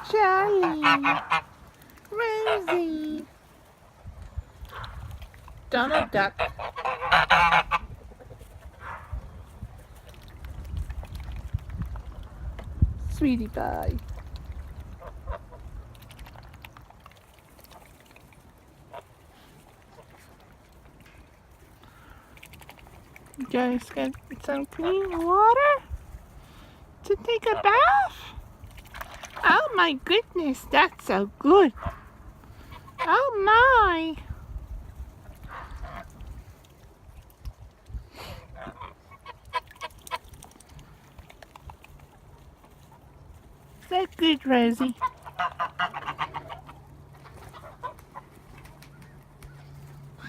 Charlie, Rosie, Donald Duck, Sweetie Pie. You guys get some clean water to take a bath? Oh my goodness, that's so good. Oh my. Is that good, Rosie?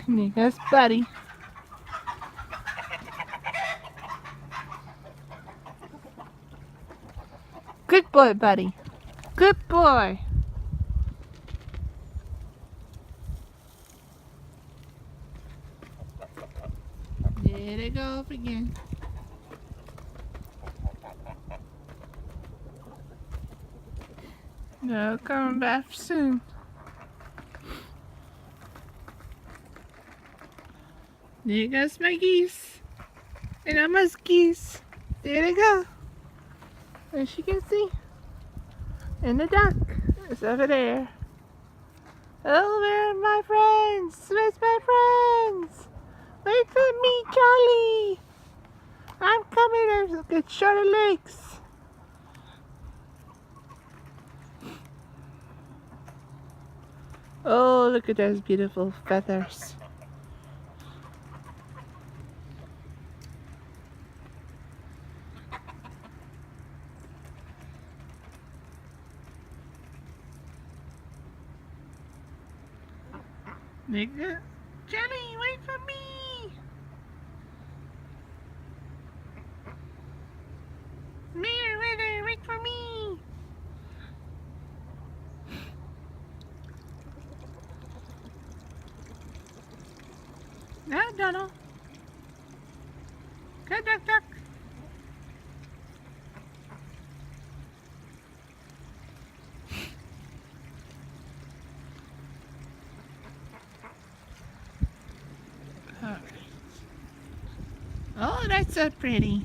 There goes Buddy. Good boy, Buddy. Good boy. There they go up again. No, coming back soon. There goes my geese. And almost geese. There they go. As you can see. And the duck is over there. Oh, where are my friends? Where's my friends? Wait for me, Charlie. I'm coming. I've got shorter legs. Oh, look at those beautiful feathers. Nigga, Jenny, wait for me! Meriwether, wait for me! No, Donald. Go, duck, duck. Oh, that's so pretty.